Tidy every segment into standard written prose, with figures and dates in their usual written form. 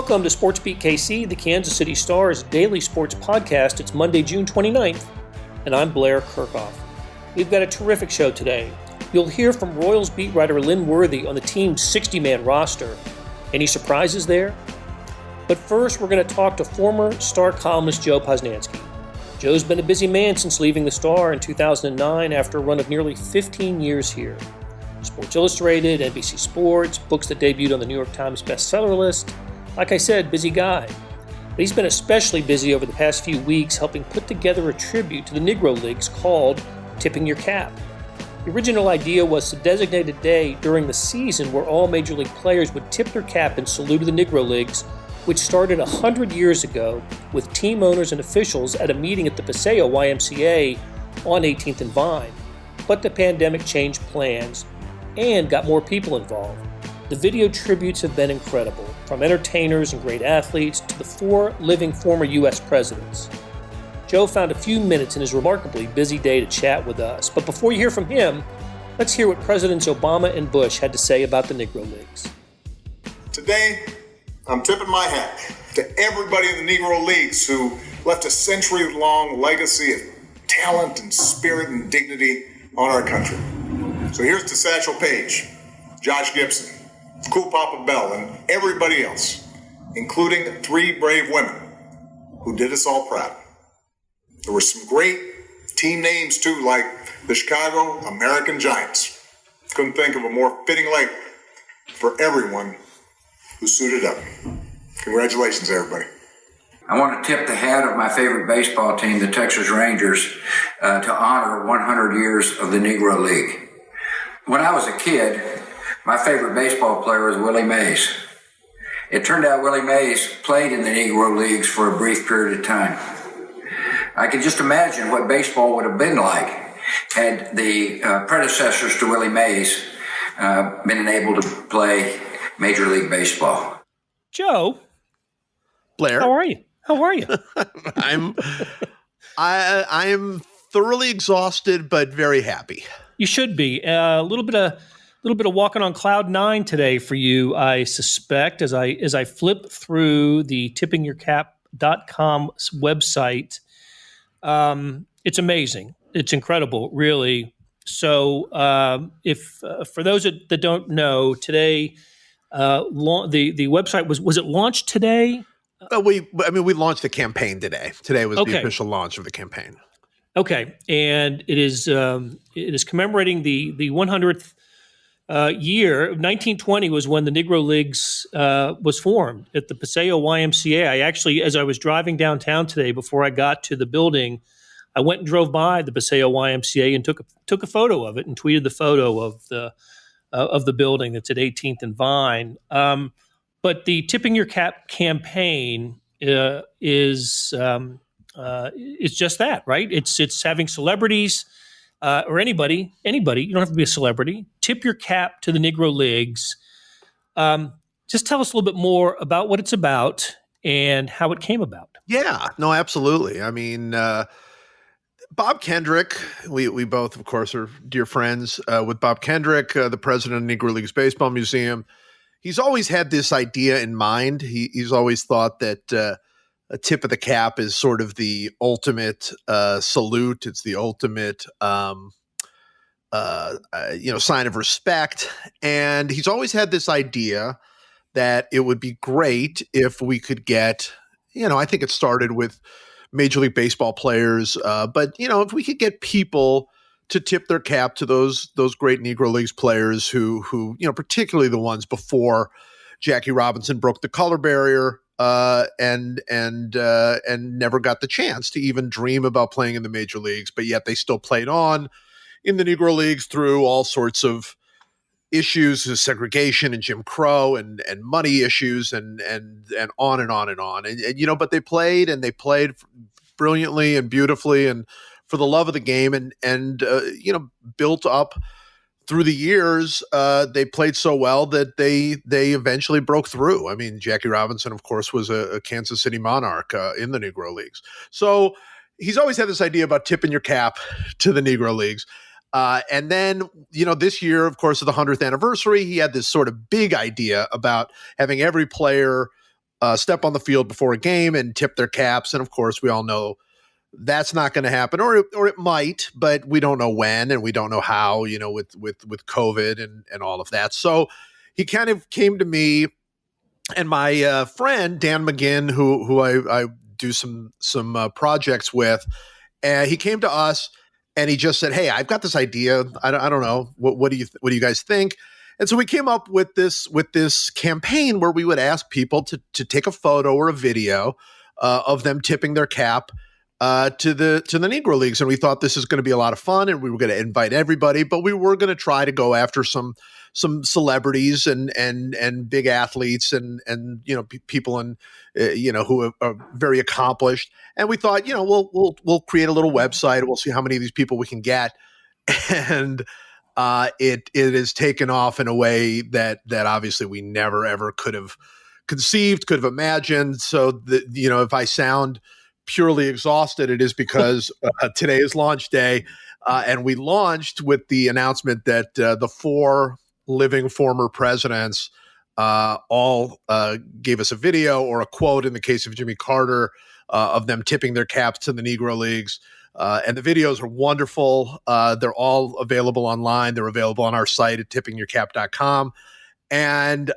Welcome to SportsBeat KC, the Kansas City Star's daily sports podcast. It's Monday, June 29th, and I'm Blair Kirchhoff. We've got a terrific show today. You'll hear from Royals beat writer Lynn Worthy on the team's 60-man roster. Any surprises there? But first, we're going to talk to former Star columnist Joe Posnansky. Joe's been a busy man since leaving the Star in 2009 after a run of nearly 15 years here. Sports Illustrated, NBC Sports, books that debuted on the New York Times bestseller list. Like I said, busy guy. But he's been especially busy over the past few weeks helping put together a tribute to the Negro Leagues called Tipping Your Cap. The original idea was to designate a day during the season where all Major League players would tip their cap in salute to the Negro Leagues, which started 100 years ago with team owners and officials at a meeting at the Paseo YMCA on 18th and Vine. But the pandemic changed plans and got more people involved. The video tributes have been incredible, from entertainers and great athletes to the 4 living former U.S. presidents. Joe found a few minutes in his remarkably busy day to chat with us. But before you hear from him, let's hear what Presidents Obama and Bush had to say about the Negro Leagues. Today, I'm tipping my hat to everybody in the Negro Leagues who left a century-long legacy of talent and spirit and dignity on our country. So here's to Satchel Paige, Josh Gibson, Cool Papa Bell, and everybody else, including 3 brave women who did us all proud. There were some great team names, too, like the Chicago American Giants. Couldn't think of a more fitting label for everyone who suited up. Congratulations, everybody. I want to tip the hat of my favorite baseball team, the Texas Rangers, to honor 100 years of the Negro League. When I was a kid, my favorite baseball player was Willie Mays. It turned out Willie Mays played in the Negro Leagues for a brief period of time. I can just imagine what baseball would have been like had the predecessors to Willie Mays been able to play Major League Baseball. Joe, Blair, how are you? I am thoroughly exhausted, but very happy. You should be. A little bit of walking on cloud 9 today for you, I suspect, as I flip through the tippingyourcap.com website. It's amazing. It's incredible, really. So, if for those that don't know, today the website was it launched today? We launched the campaign today. Today was the official launch of the campaign. Okay, and it is commemorating the 100th year. 1920 was when the Negro Leagues was formed at the Paseo YMCA. I actually, as I was driving downtown today, before I got to the building, I went and drove by the Paseo YMCA and took a photo of it and tweeted the photo of the building that's at 18th and Vine. But the Tipping Your Cap campaign is just that, right? It's having celebrities or anybody. You don't have to be a celebrity. Tip your cap to the Negro Leagues. Just tell us a little bit more about what it's about and how it came about. Yeah, no, absolutely. I mean, Bob Kendrick, we both, of course, are dear friends with Bob Kendrick, the president of Negro Leagues Baseball Museum. He's always had this idea in mind. He's always thought that a tip of the cap is sort of the ultimate salute. It's the ultimate, sign of respect. And he's always had this idea that it would be great if we could get, I think it started with Major League Baseball players, but if we could get people to tip their cap to those great Negro Leagues players who particularly the ones before Jackie Robinson broke the color barrier. And never got the chance to even dream about playing in the major leagues, but yet they still played on in the Negro Leagues through all sorts of issues of segregation and Jim Crow and money issues and on and on and on. And but they played brilliantly and beautifully and for the love of the game and built up through the years. They played so well that they eventually broke through. I mean, Jackie Robinson, of course, was a Kansas City Monarch in the Negro Leagues. So he's always had this idea about tipping your cap to the Negro Leagues. And then, this year, of course, of the 100th anniversary, he had this sort of big idea about having every player step on the field before a game and tip their caps. And of course, we all know that's not going to happen, or it might, but we don't know when and we don't know how, with COVID and all of that. So he kind of came to me and my friend Dan McGinn, who I do some projects with, and he came to us and he just said, "Hey, I've got this idea. I don't know. What do you guys think?" And so we came up with this campaign where we would ask people to take a photo or a video of them tipping their cap to the Negro Leagues. And we thought this is going to be a lot of fun, and we were going to invite everybody, but we were going to try to go after some celebrities and big athletes and people who are very accomplished. And we thought, we'll create a little website and we'll see how many of these people we can get. And it is taken off in a way that obviously we never ever could have conceived, could have imagined. So if I sound purely exhausted, it is because today is launch day, and we launched with the announcement that the 4 living former presidents all gave us a video or a quote, in the case of Jimmy Carter, of them tipping their caps to the Negro Leagues. And the videos are wonderful. They're all available online. They're available on our site at tippingyourcap.com. And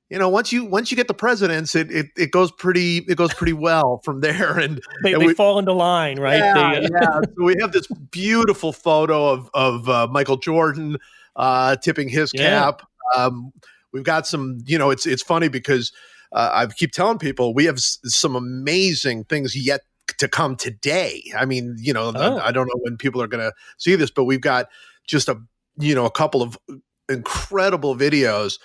once you get the presidents, it goes pretty well from there. And they fall into line, right? Yeah. So we have this beautiful photo of Michael Jordan tipping his cap. We've got some, it's funny because I keep telling people we have some amazing things yet to come today. I mean, I don't know when people are going to see this, but we've got just a couple of incredible videos.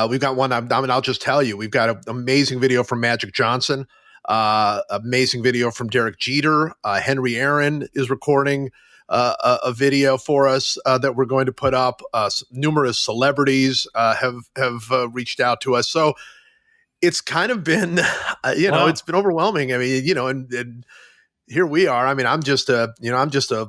We've got one. I'll just tell you, we've got an amazing video from Magic Johnson, amazing video from Derek Jeter. Henry Aaron is recording a video for us that we're going to put up. Numerous celebrities have reached out to us. So it's kind of been, wow. It's been overwhelming. I mean, and here we are. I mean, I'm just a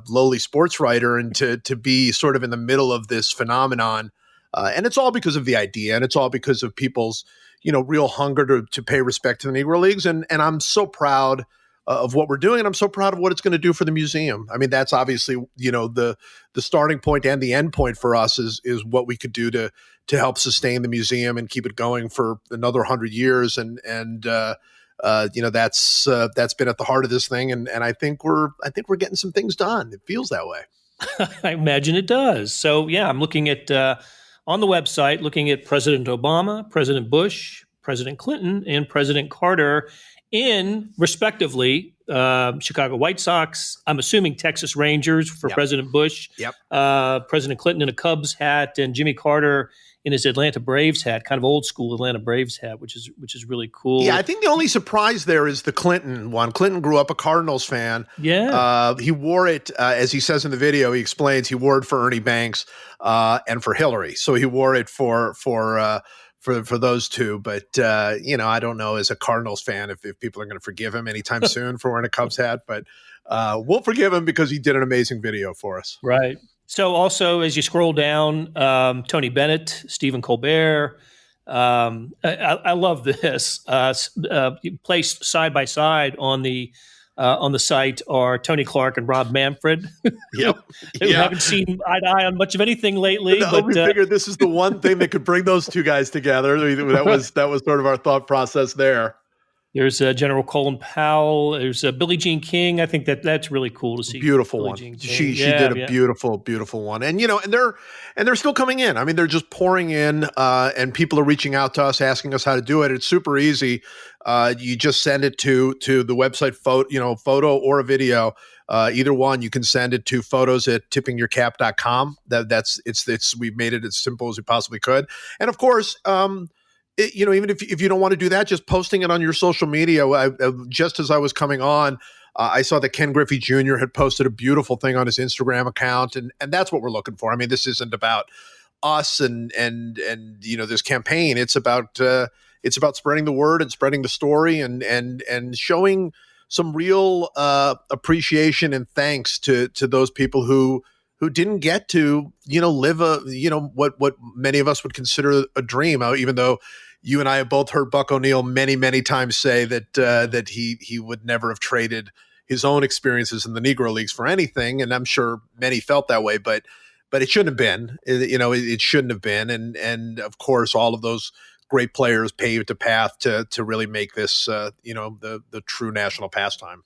lowly sports writer, and to be sort of in the middle of this phenomenon, and it's all because of the idea, and it's all because of people's, real hunger to pay respect to the Negro Leagues. And I'm so proud of what we're doing, and I'm so proud of what it's going to do for the museum. I mean, that's obviously, the starting point and the end point for us is what we could do to help sustain the museum and keep it going for another 100 years. And that's been at the heart of this thing. And I think we're getting some things done. It feels that way. I imagine it does. So yeah, I'm looking at, on the website, looking at President Obama, President Bush, President Clinton, and President Carter in, respectively, Chicago White Sox, I'm assuming Texas Rangers for President Bush, President Clinton in a Cubs hat, and Jimmy Carter in his Atlanta Braves hat, kind of old school Atlanta Braves hat, which is really cool. Yeah, I think the only surprise there is the Clinton one. Clinton grew up a Cardinals fan. Yeah. He wore it, as he says in the video, he explains he wore it for Ernie Banks and for Hillary. So he wore it for those two. But, I don't know as a Cardinals fan if people are going to forgive him anytime soon for wearing a Cubs hat. But we'll forgive him because he did an amazing video for us. Right. So also, as you scroll down, Tony Bennett, Stephen Colbert, I love this. Placed side by side on the site are Tony Clark and Rob Manfred. Yep. We haven't seen eye to eye on much of anything lately. No, but we figured this is the one thing that could bring those two guys together. That was sort of our thought process there. There's General Colin Powell. There's Billie Jean King. I think that's really cool to see. Beautiful one. She did a beautiful one. And and they're still coming in. I mean, they're just pouring in, and people are reaching out to us asking us how to do it. It's super easy. You just send it to the website photo or a video. Either one, you can send it to photos@tippingyourcap.com. We've made it as simple as we possibly could. And of course, even if you don't want to do that, just posting it on your social media. Just as I was coming on, I saw that Ken Griffey Jr. had posted a beautiful thing on his Instagram account, and that's what we're looking for. I mean, this isn't about us and this campaign. It's about spreading the word and spreading the story and showing some real appreciation and thanks to those people who didn't get to live what many of us would consider a dream. Even though you and I have both heard Buck O'Neil many times say that he would never have traded his own experiences in the Negro Leagues for anything, and I'm sure many felt that way, but it shouldn't have been. It shouldn't have been, and of course, all of those great players paved a path to really make this the true national pastime.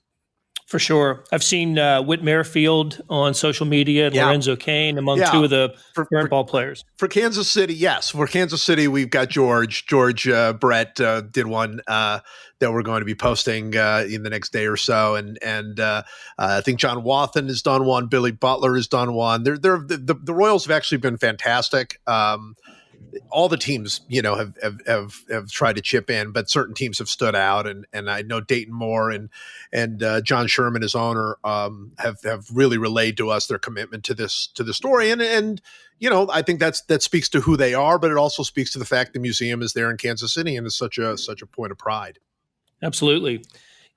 For sure. I've seen Whit Merrifield on social media and Lorenzo Cain among two of the current ball players. For Kansas City, yes. For Kansas City, we've got George Brett did one that we're going to be posting in the next day or so. And I think John Wathan has done one. Billy Butler has done one. The Royals have actually been fantastic. All the teams, have tried to chip in, but certain teams have stood out, and I know Dayton Moore and John Sherman, his owner, have really relayed to us their commitment to the story, and I think that speaks to who they are, but it also speaks to the fact the museum is there in Kansas City and is such a point of pride. Absolutely.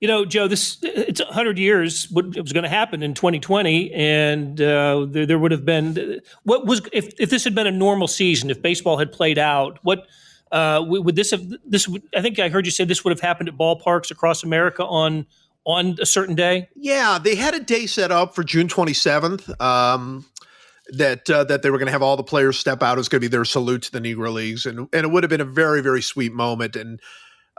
Joe, it's 100 years. It was going to happen in 2020, and there would have been if this had been a normal season, if baseball had played out, what would this have? I think I heard you say this would have happened at ballparks across America on a certain day. Yeah, they had a day set up for June 27th. That they were going to have all the players step out. It was going to be their salute to the Negro Leagues, and it would have been a very, very sweet moment. And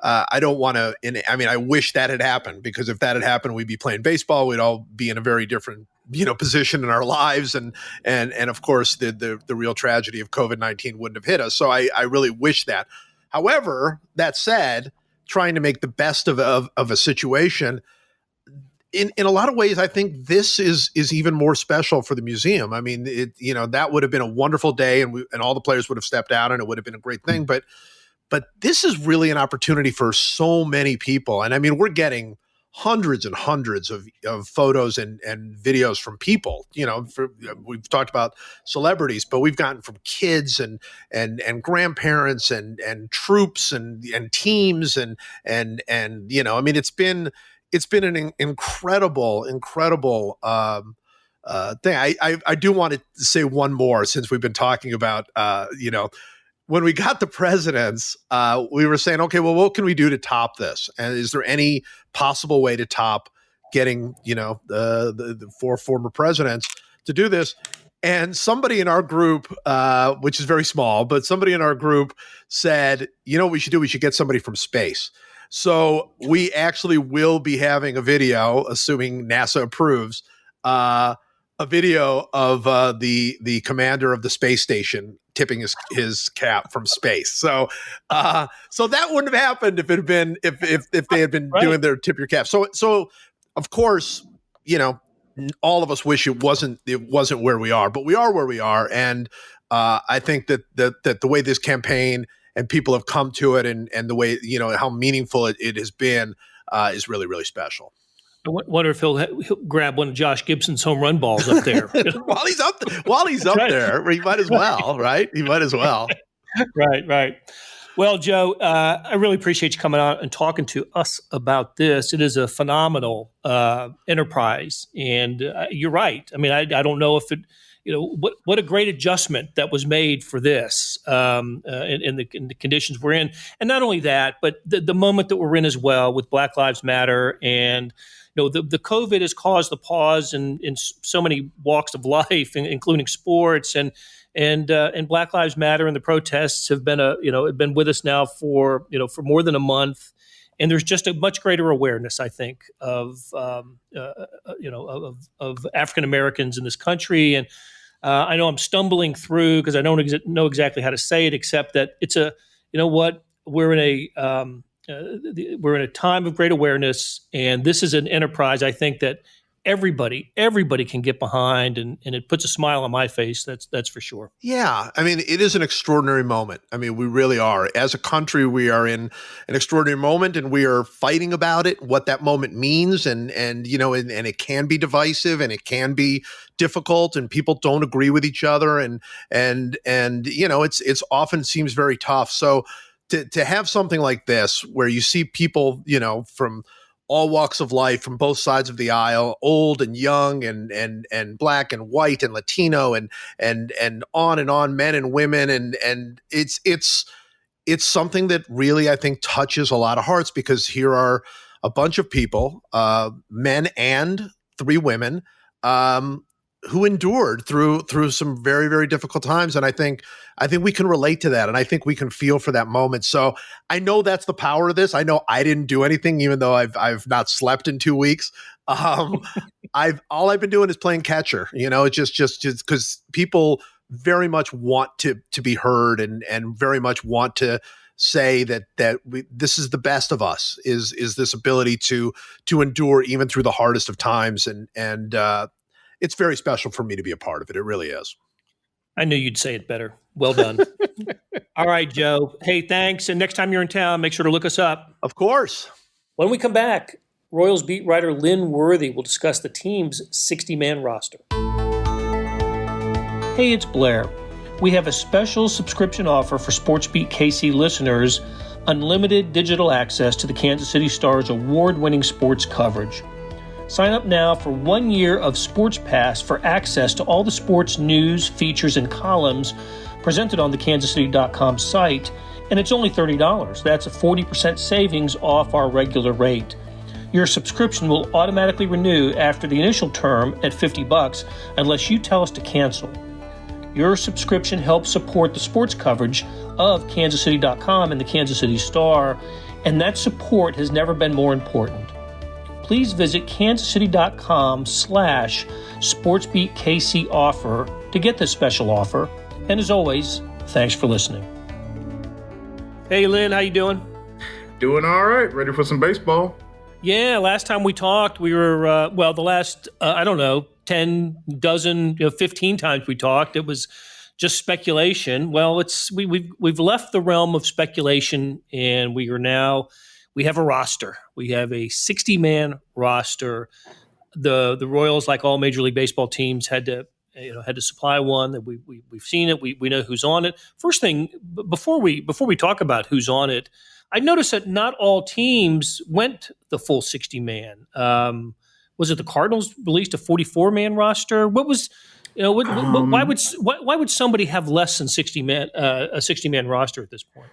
I don't want to. I wish that had happened, because if that had happened, we'd be playing baseball. We'd all be in a very different, position in our lives, and of course, the real tragedy of COVID-19 wouldn't have hit us. So I really wish that. However, that said, trying to make the best of a situation. In a lot of ways, I think this is even more special for the museum. I mean, that would have been a wonderful day, and all the players would have stepped out, and it would have been a great thing. But this is really an opportunity for so many people. And I mean, we're getting hundreds and hundreds of photos and videos from people. We've talked about celebrities, but we've gotten from kids and grandparents and troops and teams and it's been an incredible thing. I do want to say one more, since we've been talking about when we got the presidents, we were saying, okay, well, what can we do to top this? And is there any possible way to top getting, the four former presidents to do this? And somebody in our group, which is very small, but somebody in our group said, what we should do? We should get somebody from space. So we actually will be having a video, assuming NASA approves, a video of the commander of the space station tipping his cap from space. So that wouldn't have happened if it had been if they had been doing their tip your cap. So of course, all of us wish it wasn't where we are, but we are where we are, and I think that the way this campaign and people have come to it, and the way how meaningful it has been is really, really special. I wonder if he'll grab one of Josh Gibson's home run balls up there. while he's up there, he might as well, right? He might as well. Right. Well, Joe, I really appreciate you coming out and talking to us about this. It is a phenomenal enterprise, and you're right. I mean, I don't know if it, what a great adjustment that was made for this in the conditions we're in, and not only that, but the moment that we're in as well with Black Lives Matter, and the COVID has caused the pause in so many walks of life, including sports, and Black Lives Matter and the protests have been been with us now for more than a month, and there's just a much greater awareness, I think, of African Americans in this country. And I know I'm stumbling through because I don't know exactly how to say it, except that it's we're in a time of great awareness, and this is an enterprise I think that everybody can get behind, and it puts a smile on my face. That's for sure. Yeah. I mean, it is an extraordinary moment. I mean, we really are. As a country, we are in an extraordinary moment, and we are fighting about it, what that moment means. And it can be divisive, and it can be difficult, and people don't agree with each other. And it's often seems very tough. So to have something like this, where you see people, from all walks of life, from both sides of the aisle, old and young, and black and white and Latino, and on, men and women, and it's it's something that really, I think, touches a lot of hearts, because here are a bunch of people, men and 3 women, who endured through some very, very difficult times. And I think we can relate to that. And I think we can feel for that moment. So I know that's the power of this. I know I didn't do anything, even though I've not slept in 2 weeks. All I've been doing is playing catcher, just because people very much want to be heard and very much want to say that this is the best of us, is this ability to endure even through the hardest of times. And it's very special for me to be a part of it. It really is. I knew you'd say it better. Well done. All right, Joe. Hey, thanks. And next time you're in town, make sure to look us up. Of course. When we come back, Royals beat writer Lynn Worthy will discuss the team's 60-man roster. Hey, it's Blair. We have a special subscription offer for SportsBeat KC listeners, unlimited digital access to the Kansas City Star's award-winning sports coverage. Sign up now for 1 year of Sports Pass for access to all the sports news, features, and columns presented on the kansascity.com site, and it's only $30. That's a 40% savings off our regular rate. Your subscription will automatically renew after the initial term at $50 unless you tell us to cancel. Your subscription helps support the sports coverage of kansascity.com and the Kansas City Star, and that support has never been more important. Please visit kansascity.com/SportsBeatKC offer to get this special offer. And as always, thanks for listening. Hey, Lynn, how you doing? Doing all right. Ready for some baseball. Yeah, last time we talked, we were, the last, 10, dozen, 15 times we talked, it was just speculation. Well, we've left the realm of speculation, and we have a roster. We have a 60-man roster. The Royals, like all Major League Baseball teams, had to supply one. That we've seen it. We know who's on it. First thing, before we talk about who's on it, I noticed that not all teams went the full 60-man. Was it the Cardinals released a 44-man roster? What was, why would somebody have less than 60-man a 60-man roster at this point?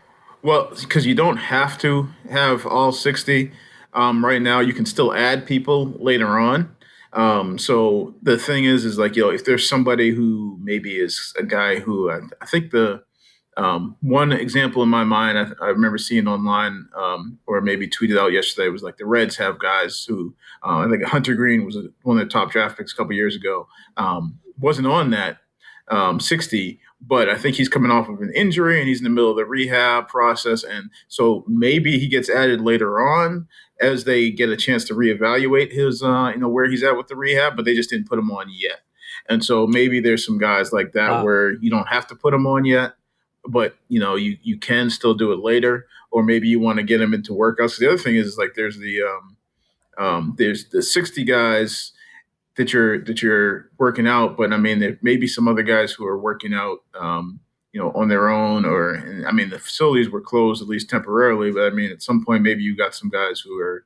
Well, because you don't have to have all 60. Right now, you can still add people later on. So the thing is like, if there's somebody who maybe is a guy who I think the one example in my mind I remember seeing online or maybe tweeted out yesterday was like the Reds have guys who I think Hunter Green was one of their top draft picks a couple years ago. Wasn't on that 60, but I think he's coming off of an injury and he's in the middle of the rehab process. And so maybe he gets added later on as they get a chance to reevaluate his, where he's at with the rehab, but they just didn't put him on yet. And so maybe there's some guys like that where you don't have to put him on yet, but you can still do it later, or maybe you want to get him into workouts. The other thing is like there's the 60 guys that you're working out, but I mean there may be some other guys who are working out, on their own, the facilities were closed at least temporarily, but I mean at some point maybe you got some guys who are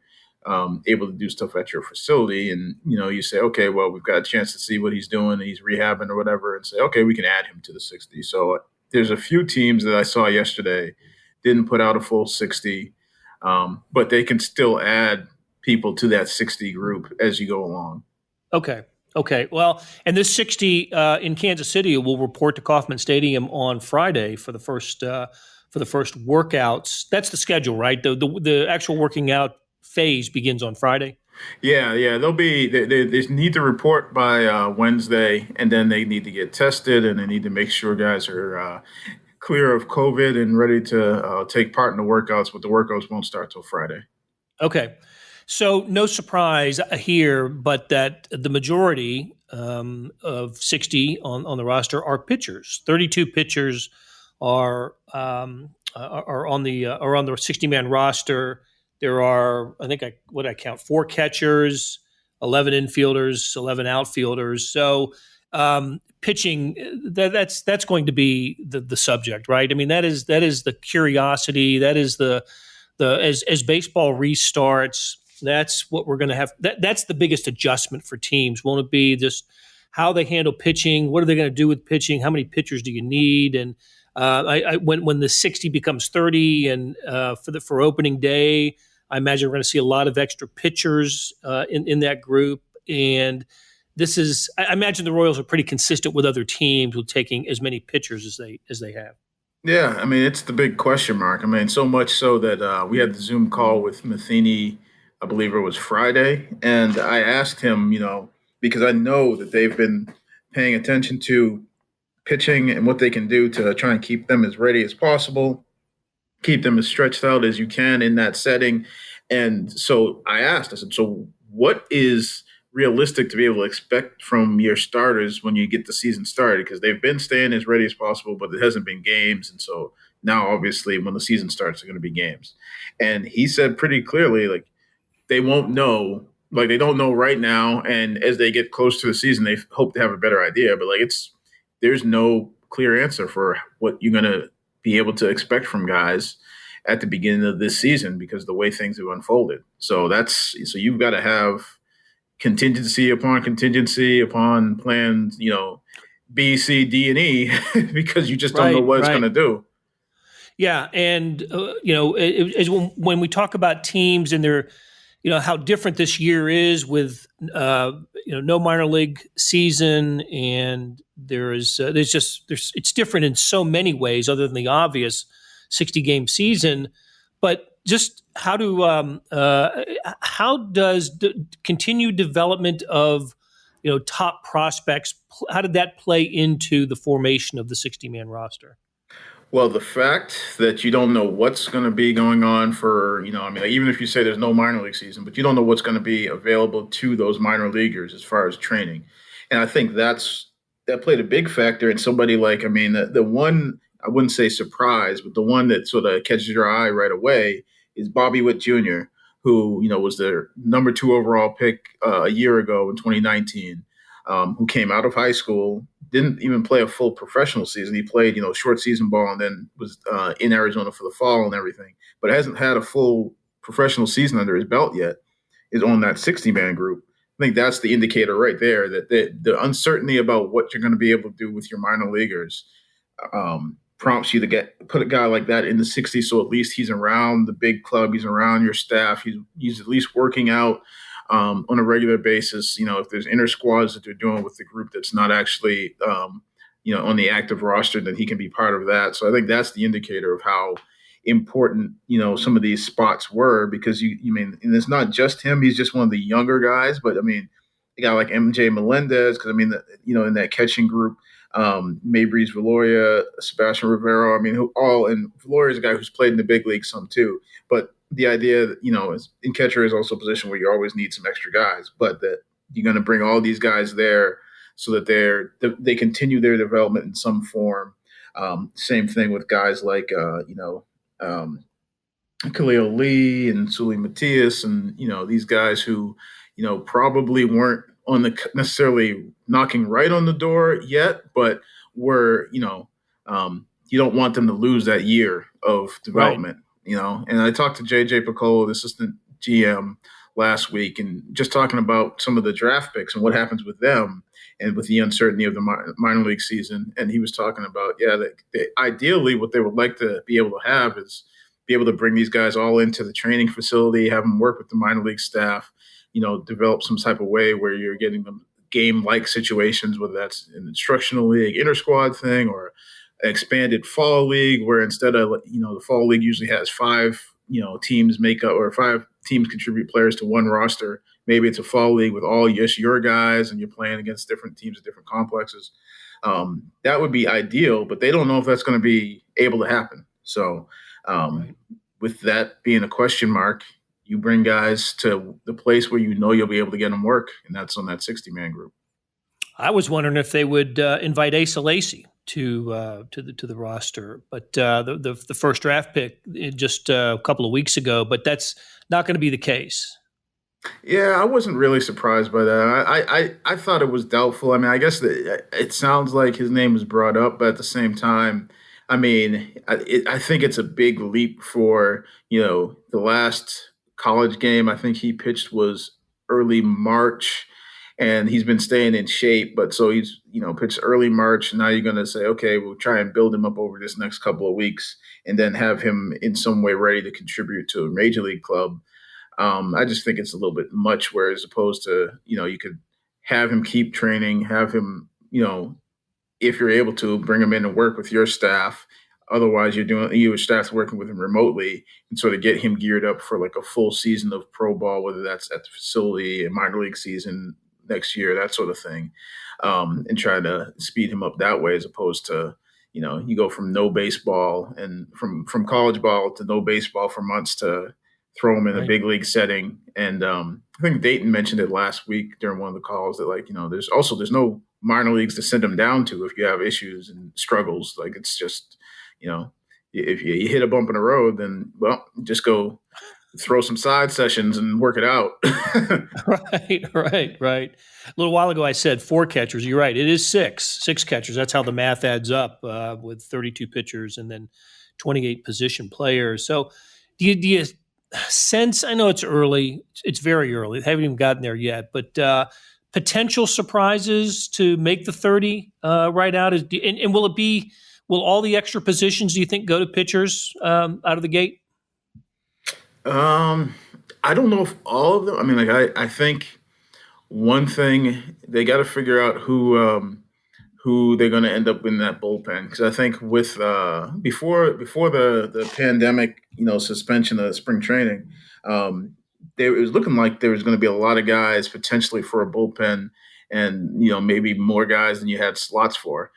able to do stuff at your facility, and you say, okay, well we've got a chance to see what he's doing, and he's rehabbing or whatever, and say, okay, we can add him to the 60. So there's a few teams that I saw yesterday didn't put out a full 60, but they can still add people to that 60 group as you go along. Okay. Well, and this 60 in Kansas City will report to Kauffman Stadium on Friday for the first workouts. That's the schedule, right? The actual working out phase begins on Friday. Yeah. They'll be they need to report by Wednesday, and then they need to get tested, and they need to make sure guys are clear of COVID and ready to take part in the workouts. But the workouts won't start till Friday. Okay. So no surprise here, but that the majority of 60 on the roster are pitchers. 32 pitchers are on the 60-man roster. There are, I think, I count 4 catchers, 11 infielders, 11 outfielders. So pitching, that's going to be the subject, right? I mean, that is the curiosity. That is as baseball restarts. That's what we're going to have. That's the biggest adjustment for teams. Won't it be just how they handle pitching? What are they going to do with pitching? How many pitchers do you need? And When the 60 becomes 30, and for opening day, I imagine we're going to see a lot of extra pitchers in that group. And I imagine the Royals are pretty consistent with other teams with taking as many pitchers as they have. Yeah, I mean, it's the big question mark. I mean, so much so that we had the Zoom call with Matheny, I believe it was Friday, and I asked him, because I know that they've been paying attention to pitching and what they can do to try and keep them as ready as possible, keep them as stretched out as you can in that setting. And so I said, so what is realistic to be able to expect from your starters when you get the season started? Because they've been staying as ready as possible, but it hasn't been games. And so now, obviously, when the season starts, they're going to be games. And he said pretty clearly, like, they won't know, like, they don't know right now. And as they get close to the season, they hope to have a better idea. But, like, there's no clear answer for what you're going to be able to expect from guys at the beginning of this season because of the way things have unfolded. So you've got to have contingency upon plans, B, C, D, and E, because you just don't know what it's going to do. Yeah, and when we talk about teams and their, how different this year is with no minor league season, and it's different in so many ways other than the obvious 60-game season, but just how does continued development of top prospects, how did that play into the formation of the 60-man roster? Well, the fact that you don't know what's going to be going on for, even if you say there's no minor league season, but you don't know what's going to be available to those minor leaguers as far as training. And I think that played a big factor in somebody like, the one, I wouldn't say surprise, but the one that sort of catches your eye right away is Bobby Witt Jr., who, was their number 2 overall pick a year ago in 2019, who came out of high school, didn't even play a full professional season. He played, short season ball and then was in Arizona for the fall and everything, but hasn't had a full professional season under his belt yet, is on that 60-man group. I think that's the indicator right there that the uncertainty about what you're going to be able to do with your minor leaguers prompts you to put a guy like that in the 60s, so at least he's around the big club, he's around your staff, he's at least working out on a regular basis. If there's inter squads that they're doing with the group that's not actually on the active roster, then he can be part of that. So I think that's the indicator of how important some of these spots were, because and it's not just him, he's just one of the younger guys, but a guy like MJ Melendez, because in that catching group, Maybreeze Valoria, Sebastian Rivero, and Valoria's a guy who's played in the big league some too. But the idea that, in catcher is also a position where you always need some extra guys, but that you're going to bring all these guys there so that they continue their development in some form. Same thing with guys like, Khalil Lee and Sully Matias and, these guys who, probably weren't on the necessarily knocking right on the door yet, but were, you don't want them to lose that year of development, and I talked to JJ Piccolo, the assistant GM, last week, and just talking about some of the draft picks and what happens with them and with the uncertainty of the minor league season. And he was talking about, that ideally what they would like to be able to have is be able to bring these guys all into the training facility, have them work with the minor league staff, develop some type of way where you're getting them game-like situations, whether that's an instructional league, inter-squad thing, or an expanded fall league where instead of, the fall league usually has 5, teams make up, or 5 teams contribute players to one roster. Maybe it's a fall league with all just your guys and you're playing against different teams at different complexes. That would be ideal, but they don't know if that's going to be able to happen. So with that being a question mark, you bring guys to the place where you'll be able to get them work, and that's on that 60-man group. I was wondering if they would invite Asa Lacy to the roster, but the first draft pick just a couple of weeks ago, but that's not going to be the case. Yeah, I wasn't really surprised by that. I thought it was doubtful. I guess it sounds like his name was brought up, but at the same time, I think it's a big leap for, the last college game I think he pitched was early March, and he's been staying in shape. But so he's, pitched early March. Now you're going to say, okay, we'll try and build him up over this next couple of weeks and then have him in some way ready to contribute to a major league club. I just think it's a little bit much, where as opposed to, you could have him keep training, have him, if you're able to, bring him in and work with your staff. Otherwise, your staff's working with him remotely and sort of get him geared up for like a full season of pro ball, whether that's at the facility, a minor league season next year, that sort of thing, and try to speed him up that way, as opposed to, you go from no baseball and from college ball to no baseball for months to throw him in a big league setting. And I think Dayton mentioned it last week during one of the calls that there's no minor leagues to send him down to if you have issues and struggles. Like, it's just, if you hit a bump in the road, then, well, just go throw some side sessions and work it out. Right. A little while ago, I said 4 catchers. You're right. It is 6 catchers. That's how the math adds up, with 32 pitchers and then 28 position players. So do you sense, I know it's early, it's very early, they haven't even gotten there yet, but potential surprises to make the 30 right out? And will all the extra positions, do you think, go to pitchers out of the gate? I don't know if all of them. I mean, I think one thing, they got to figure out who they're going to end up in that bullpen, because I think with before the pandemic, suspension of spring training, it was looking like there was going to be a lot of guys potentially for a bullpen, and maybe more guys than you had slots for.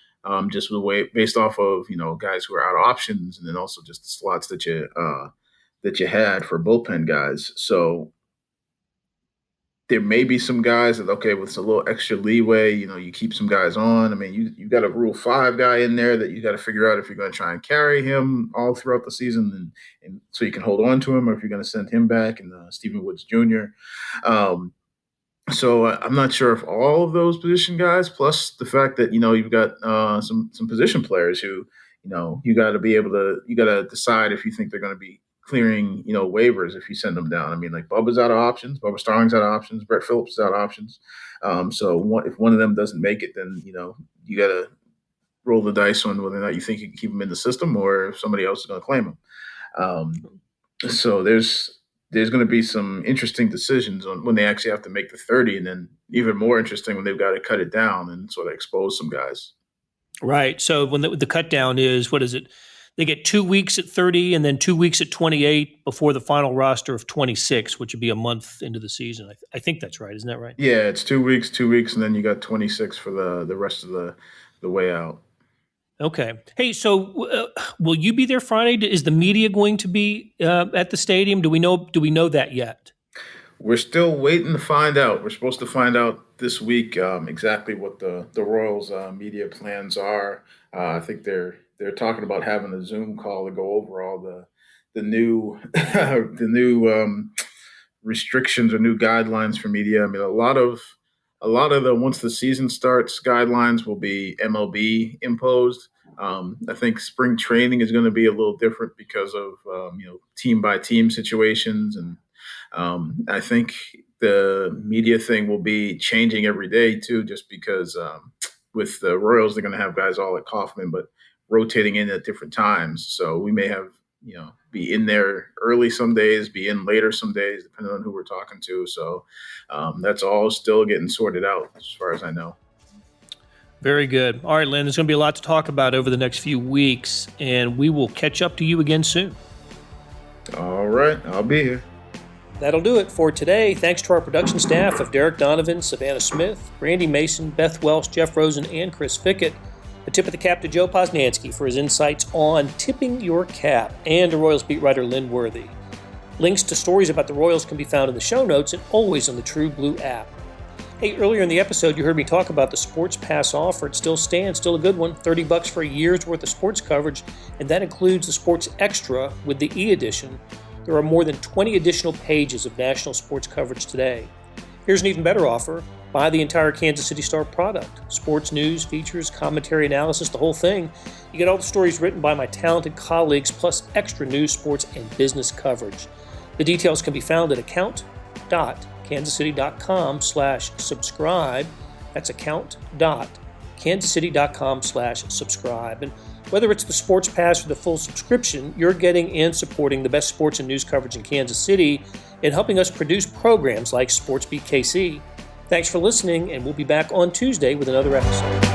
Just the way, based off of guys who are out of options, and then also just the slots that you had for bullpen guys. So there may be some guys that, okay, with a little extra leeway, you keep some guys on. I mean, you've got a Rule 5 guy in there that you got to figure out if you're going to try and carry him all throughout the season, and so you can hold on to him, or if you're going to send him back, and Stephen Woods Jr. So I'm not sure if all of those position guys, plus the fact that you've got some position players who you got to decide if you think they're going to be clearing waivers if you send them down. I mean, like Bubba Starling's out of options, Brett Phillips is out of options. So if one of them doesn't make it, then you got to roll the dice on whether or not you think you can keep them in the system, or if somebody else is going to claim them. So there's going to be some interesting decisions on when they actually have to make the 30, and then even more interesting when they've got to cut it down and sort of expose some guys. Right. So when the cut down is, what is it? They get 2 weeks at 30 and then 2 weeks at 28 before the final roster of 26, which would be a month into the season. I think that's right. Isn't that right? Yeah, it's 2 weeks, and then you got 26 for the rest of the way out. Okay. Hey, so will you be there Friday? Is the media going to be at the stadium? Do we know that yet? We're still waiting to find out. We're supposed to find out this week exactly what the Royals media plans are. I think they're talking about having a Zoom call to go over all the new restrictions or new guidelines for media. I mean, a lot of the, once the season starts, guidelines will be MLB imposed. I think spring training is going to be a little different because of team by team situations, and I think the media thing will be changing every day too, just because with the Royals they're going to have guys all at Kauffman, but rotating in at different times. So we may have be in there early some days, be in later some days, depending on who we're talking to. So that's all still getting sorted out as far as I know. Very good. All right, Lynn, there's going to be a lot to talk about over the next few weeks, and we will catch up to you again soon. All right, I'll be here. That'll do it for today. Thanks to our production staff of Derek Donovan, Savannah Smith, Randy Mason, Beth Welsh, Jeff Rosen, and Chris Fickett. A tip of the cap to Joe Posnansky for his insights on tipping your cap, and to Royals beat writer Lynn Worthy. Links to stories about the Royals can be found in the show notes and always on the True Blue app. Hey, earlier in the episode, you heard me talk about the Sports Pass offer. It still stands, still a good one. $30 for a year's worth of sports coverage, and that includes the Sports Extra with the e-edition. There are more than 20 additional pages of national sports coverage today. Here's an even better offer. Buy the entire Kansas City Star product. Sports news, features, commentary, analysis, the whole thing. You get all the stories written by my talented colleagues, plus extra news, sports, and business coverage. The details can be found at account account.kansascity.com/subscribe. That's account.kansascity.com/subscribe. And whether it's the Sports Pass or the full subscription, you're getting and supporting the best sports and news coverage in Kansas City and helping us produce programs like SportsBeat KC. Thanks for listening, and we'll be back on Tuesday with another episode.